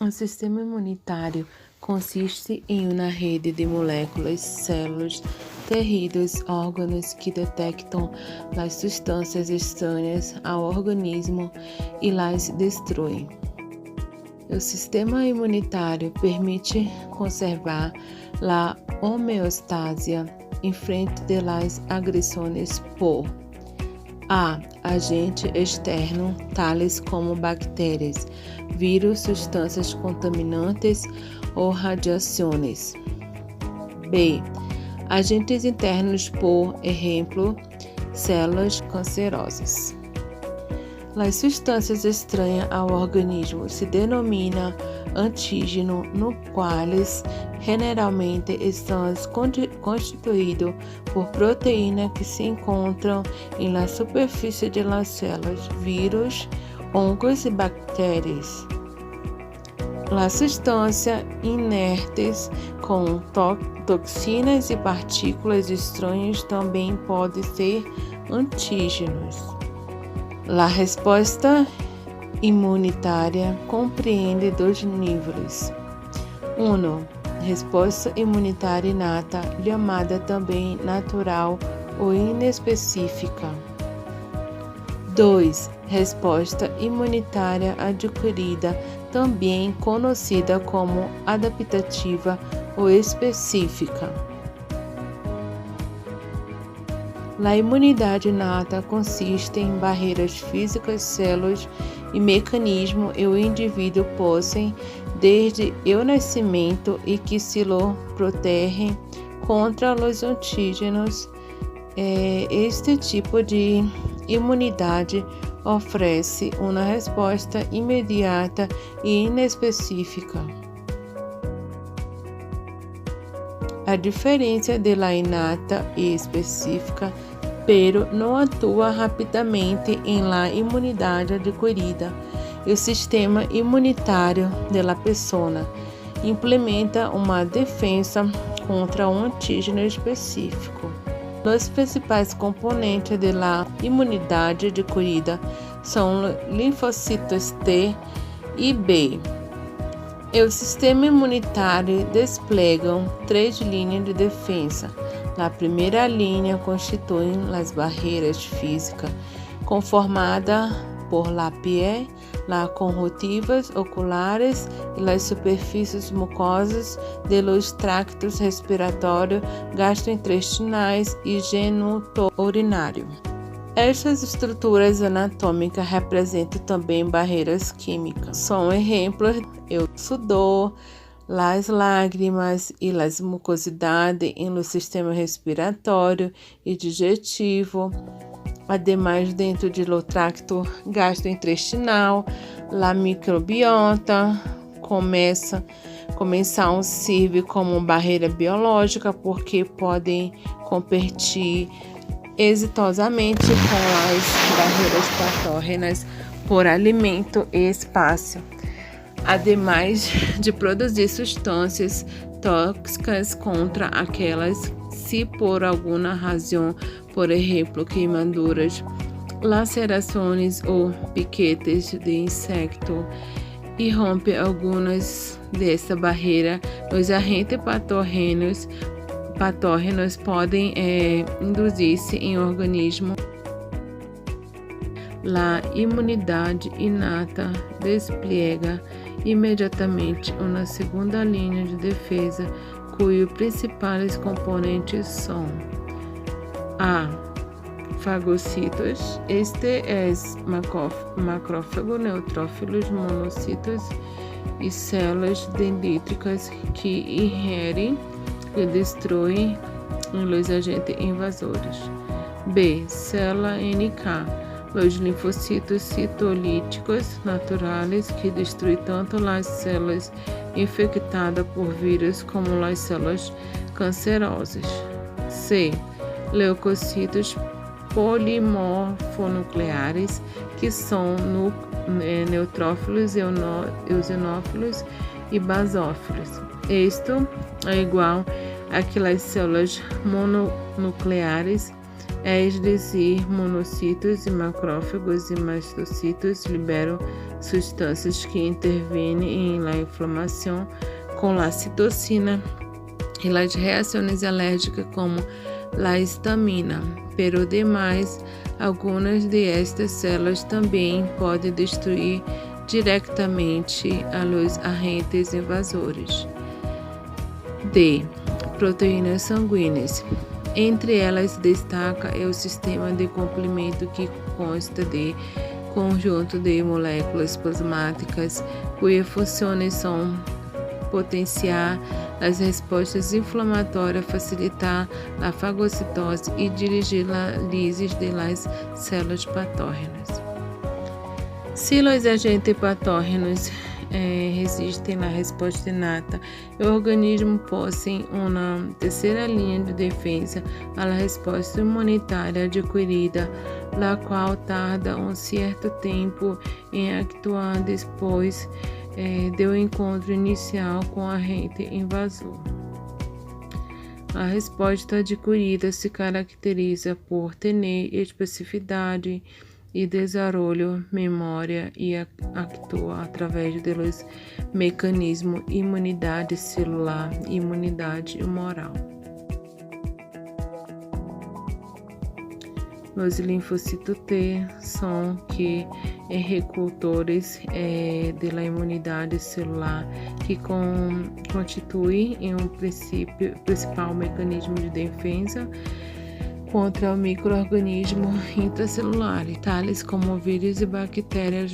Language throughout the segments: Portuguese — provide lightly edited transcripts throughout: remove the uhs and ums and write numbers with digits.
O sistema imunitário consiste em uma rede de moléculas, células, tecidos, órgãos que detectam as substâncias estranhas ao organismo e as destroem. O sistema imunitário permite conservar a homeostasia em frente das agressões por a. Agente externo, tais como bactérias, vírus, substâncias contaminantes ou radiações. B. Agentes internos, por exemplo, células cancerosas. As substâncias estranhas ao organismo se denomina antígeno, no quais generalmente estão constituídos por proteínas que se encontram na superfície das células, vírus, hongos e bactérias. As substâncias inertes com toxinas e partículas estranhas também podem ser antígenos. A resposta imunitária compreende 2 níveis. 1. Resposta imunitária inata, chamada também natural ou inespecífica. 2. Resposta imunitária adquirida, também conhecida como adaptativa ou específica. A imunidade inata consiste em barreiras físicas, células e mecanismos que o indivíduo possui desde o nascimento e que se lo protegem contra os antígenos. Este tipo de imunidade oferece uma resposta imediata e inespecífica. A diferença de la inata e específica, pero não atua rapidamente em la imunidade adquirida. O sistema imunitário da pessoa implementa uma defesa contra um antígeno específico. Os principais componentes da imunidade adquirida são linfócitos T e B. O sistema imunitário despliega 3 linhas de defesa. A primeira linha constitui as barreiras físicas, conformadas por la piel, las conjuntivas oculares e as superfícies mucosas de los tractos respiratório, gastrointestinais e genitourinário. Estas estruturas anatômicas representam também barreiras químicas. São exemplos o sudor, as lágrimas e as mucosidades no sistema respiratório e digestivo. Ademais, dentro do tracto gastrointestinal, a microbiota começam a servir como barreira biológica porque podem competir exitosamente com as barreiras patógenas por alimento e espaço, ademais de produzir substâncias tóxicas contra aquelas se por alguma razão, por exemplo, queimaduras, lacerações ou piquetes de insecto, e rompe algumas dessa barreira, os agentes patógenos podem induzir-se em organismo. A imunidade inata despliega imediatamente uma segunda linha de defesa, cujos principais componentes são a. Fagocitos, este é macrófago, neutrófilos, monocitos e células dendríticas que ingerem e destroem os agentes invasores. B. Célula NK, os linfocitos citolíticos naturais que destruem tanto as células infectadas por vírus como as células cancerosas. C. Leucocitos polimorfonucleares, que são neutrófilos, eosinófilos e basófilos. Isto é igual àquelas células mononucleares, é dizer, monocitos e macrófagos e mastocitos liberam sustancias que intervienen en la inflamación con la citocina y las reacciones alérgicas como la histamina, pero además, algumas de estas células também podem destruir diretamente a los agentes invasores. D. Proteínas sanguíneas. Entre elas destaca o sistema de complemento que consta de conjunto de moléculas plasmáticas cujas funções são potenciar as respostas inflamatórias, facilitar a fagocitose e dirigir a lise das células patógenas. Se os agentes patógenos resistem à resposta inata, o organismo possui uma terceira linha de defesa à resposta imunitária adquirida, a qual tarda um certo tempo em actuar depois do encontro inicial com o agente invasor. A resposta adquirida se caracteriza por ter especificidade e desenvolver memória e atua através dos mecanismos imunidade celular e imunidade humoral. Os linfocitos T são que recrutadores da imunidade celular que constituem principal mecanismo de defesa contra o micro-organismo intracelular, tais como vírus e bactérias.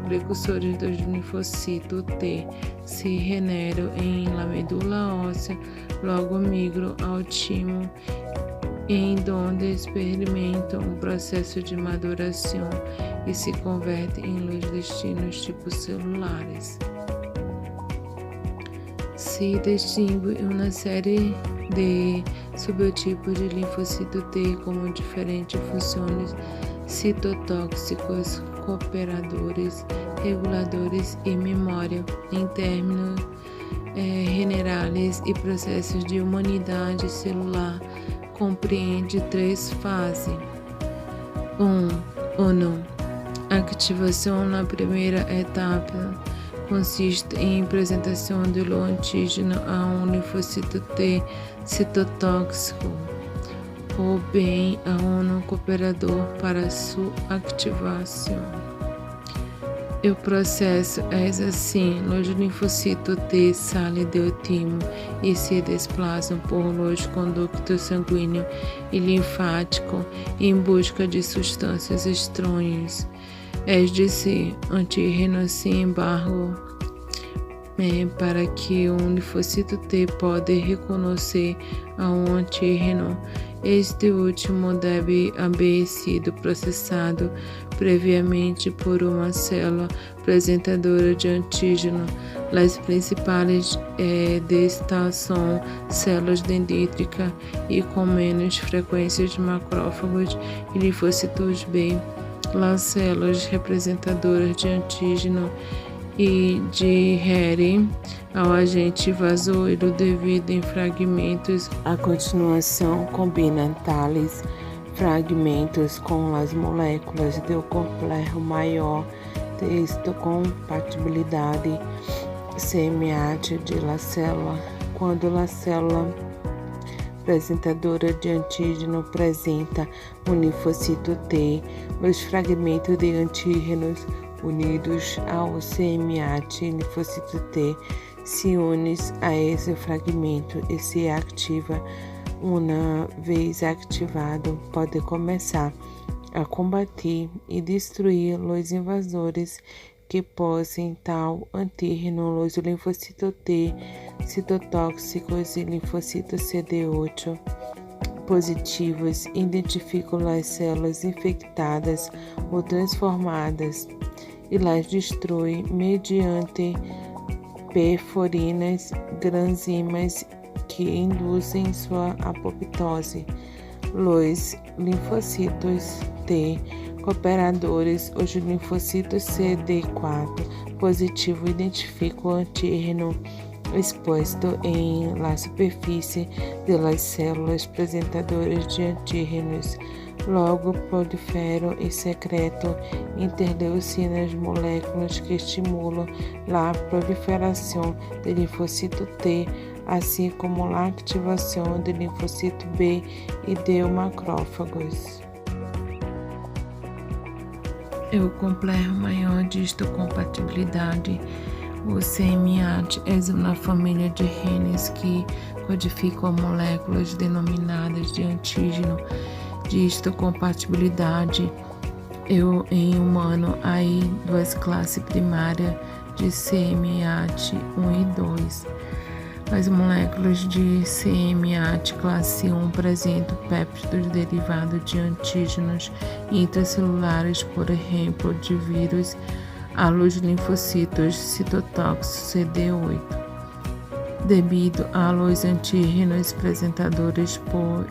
Precursores dos linfocitos T se generam em la medula óssea, logo migram ao timo, em donde experimentam um processo de maduração e se convertem em los destinos tipos celulares. Se distingue uma série de subtipos de linfocito T como diferentes funções citotóxicos, cooperadores, reguladores e memória. Em termos generais e processos de imunidade celular, compreende 3 fases. 1. Ativação na primeira etapa consiste em apresentação do antígeno a um linfocito T citotóxico ou bem a um cooperador para sua ativação. O processo é assim: os linfocitos T saem do timo e se desplazam por los condutos sanguíneo e linfático em busca de substâncias estranhas, é dizer, antígenos sem embargo, para que um linfocito T pode reconhecer a um antígeno. Este último deve haver sido processado previamente por uma célula apresentadora de antígeno. As principais destas são células dendríticas e com menos frequência de macrófagos e linfócitos B. As células representadoras de antígeno e digerem ao agente invasor e o dividem em fragmentos. A continuação combina tais fragmentos com as moléculas do complexo maior de histocompatibilidade semiática da célula. Quando a célula apresentadora de antígeno apresenta um linfocito T, os fragmentos de antígenos unidos ao CMAT linfocito T se unem a esse fragmento e se ativa. Uma vez ativado, pode começar a combater e destruir os invasores que possuem tal antígeno. Os linfocitos T citotóxicos e linfocitos CD8 positivos identificam as células infectadas ou transformadas e las destruem mediante perforinas, granzimas que induzem sua apoptose. Os linfocitos T cooperadores, os linfocitos CD4 positivo identificam o antígeno exposto em la superfície das células apresentadoras de antígenos. Logo proliferam e secretam interleucinas, moléculas que estimulam a proliferação do linfócito T, assim como a ativação do linfócito B e de macrófagos. O complexo maior de histocompatibilidade, o CMAT, é uma família de genes que codificam moléculas denominadas de antígeno de histocompatibilidade. Em humano, há duas classes primárias de CMAT 1 e 2. As moléculas de CMAT classe 1 apresentam péptidos derivados de antígenos intracelulares, por exemplo, de vírus, aos linfócitos citotóxicos CD8. Devido aos antígenos apresentadores por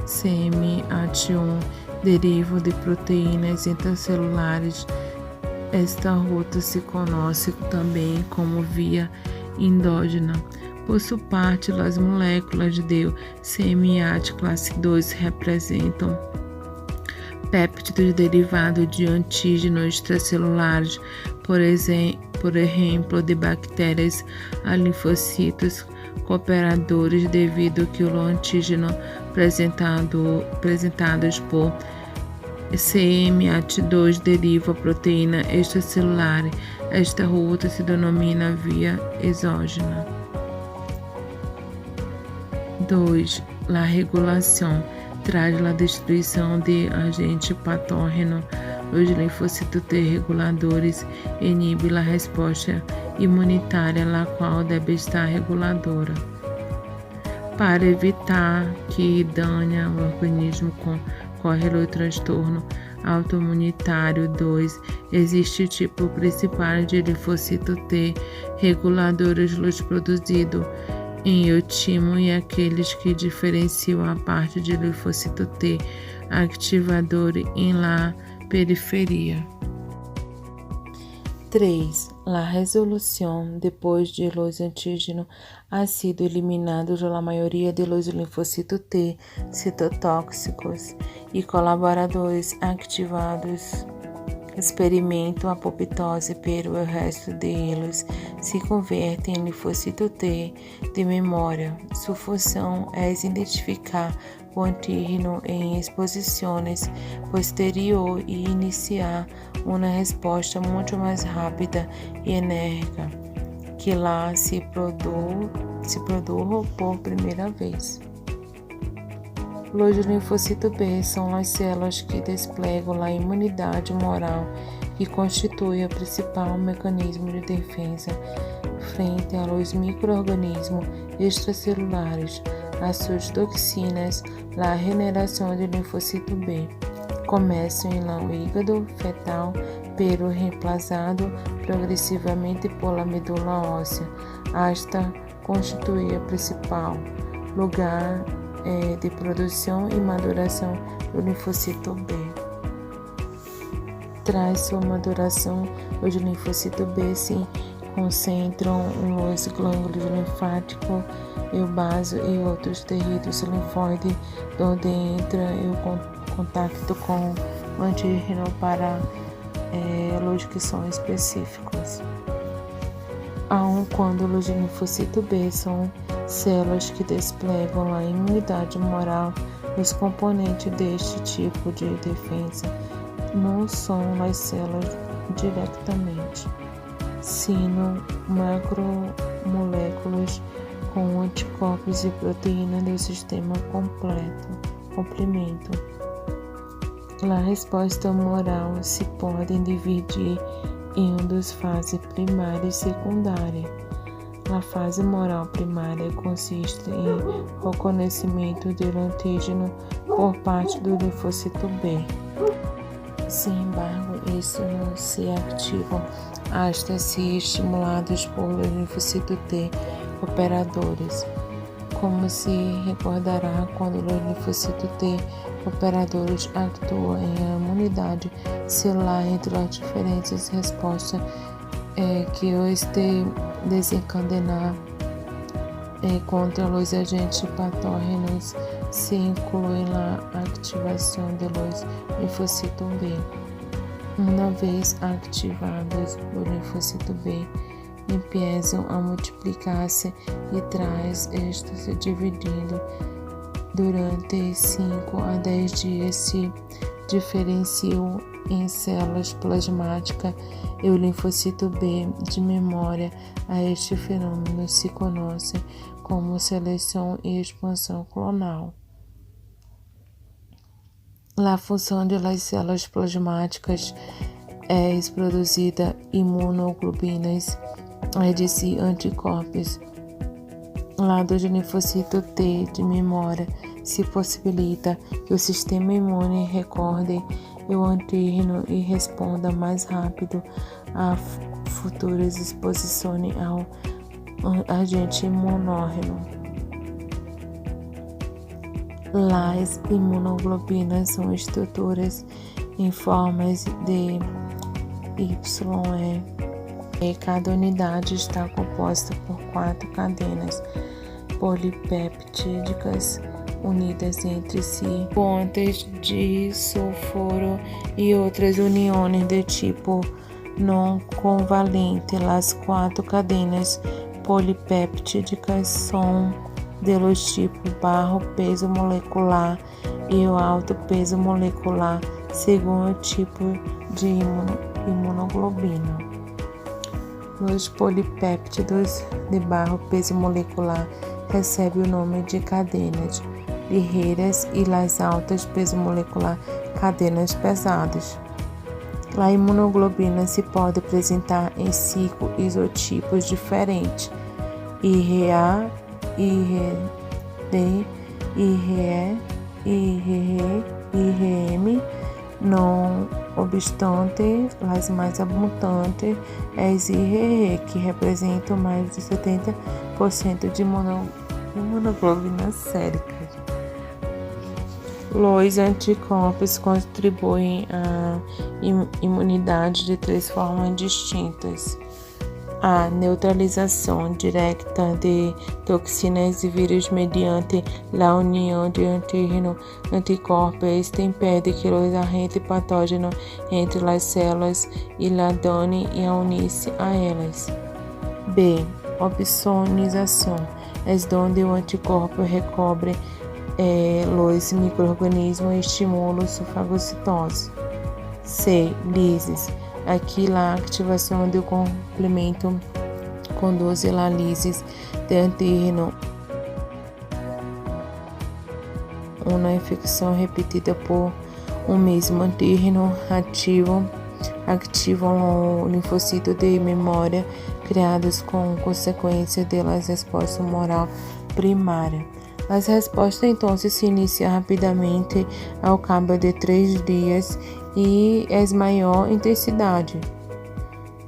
CMAT1 derivam de proteínas intracelulares, esta ruta se conhece também como via endógena. Por sua parte, as moléculas de CMAT classe 2 representam péptidos derivados de antígenos extracelulares, por exemplo, de bactérias a linfócitos cooperadores, devido que o antígeno apresentados por CMAT2 deriva proteína extracelular. Esta ruta se denomina via exógena. 2. A regulação traz a destruição de agente patógeno. Os linfócitos T reguladores inibem a resposta imunitária, a qual deve estar reguladora. Para evitar que dane o organismo, corre o transtorno autoimunitário 2. Existe o tipo principal de linfócito T reguladores, os produzidos em o timo, e aqueles que diferenciam a parte de linfócito T ativador em la periferia. 3. A resolução depois de los antígenos ha sido eliminados a maioria de los linfócitos T citotóxicos e colaboradores ativados experimentam a apoptose, pero o resto deles se converte em linfócito T de memória. Sua função é identificar o antígeno em exposições posteriores e iniciar uma resposta muito mais rápida e enérgica que lá se produz por primeira vez. Os linfócitos B são as células que desplegam a imunidade moral, que constitui o principal mecanismo de defesa frente aos micro-organismos extracelulares, as suas toxinas. A regeneração de linfócito B começa em o hígado fetal, pero reemplazado progressivamente por medula óssea, hasta constituir o principal lugar de produção e maduração do linfócito B. Tras sua maduração, os linfócitos B se concentram nos glândulos linfáticos, o baso e outros tecidos linfóides, onde entra o contato com o antígeno para os que são específicos. Aun quando os linfócitos B são células que desplegam a imunidade moral, os componentes deste tipo de defesa não são as células diretamente, sino macromoléculas com anticorpos e proteínas do sistema complemento. A resposta moral se pode dividir em duas fases primária e secundária. A fase moral primária consiste em reconhecimento do antígeno por parte do linfócito B. Sem embargo, estes não se ativam hasta se estimulados por linfócitos T operadores. Como se recordará, quando os linfócitos T operadores atuam em imunidade celular entre as diferentes respostas que os desencadenar contra os agentes patógenos se incluye la activación de los linfocitos B. Una vez activados, los linfocitos B empiezan a multiplicar-se e tras estos se dividindo. Durante 5 a 10 dias se diferenciam em células plasmáticas e o linfocito B de memória a este fenômeno se conhece como seleção e expansão clonal. A função das células plasmáticas é produzir imunoglobulinas, é dizer, anticorpos. Lá do linfocito T de memória se possibilita que o sistema imune recorde o antígeno e responda mais rápido a futuras exposições ao agente imunógeno. As imunoglobulinas são estruturas em formas de YE. E cada unidade está composta por 4 cadenas polipeptídicas unidas entre si, pontes de sulfuro e outras uniões de tipo não covalente. As 4 cadenas polipeptídicas são dos tipos baixo peso molecular e o alto peso molecular, segundo o tipo de imunoglobina. Os polipéptidos de baixo peso molecular recebem o nome de cadenas ligeiras e as altas peso molecular cadenas pesadas. A imunoglobina se pode apresentar em 5 isotipos diferentes: IgA, IgD, IgE, IgG, IgM. Não obstante, as mais abundantes é as IgE, que representam mais de 70% de imunoglobina sérica. Os anticorpos contribuem à imunidade de 3 formas distintas: a neutralização direta de toxinas e vírus mediante a união de antígeno-anticorpos. Este impede que os agentes patógenos entre as células e la danem a unir-se a elas. B. Opsonização, é onde o anticorpo recobre os micro-organismos e estimula sua fagocitose. C. Lises. Aqui a ativação do complemento conduz à lise de antígeno. Uma infecção repetida por um mesmo antígeno ativam o linfocito de memória, criados com consequência das respostas humoral primária. As respostas então se iniciam rapidamente ao cabo de 3 dias e é maior intensidade.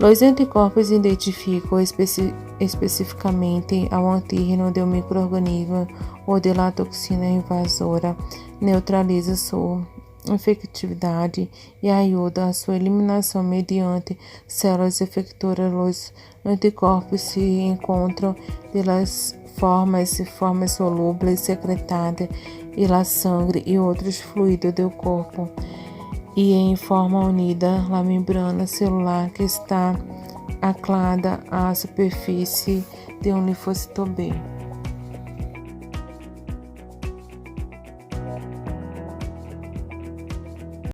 Os anticorpos identificam especificamente ao antígeno do microorganismo ou de la toxina invasora, neutraliza sua efetividade e ajuda a sua eliminação mediante células efectoras. Os anticorpos se encontram pelas formas solúveis secretadas e la sangue e outros fluidos do corpo, e em forma unida à membrana celular que está anclada à superfície de um linfocito B.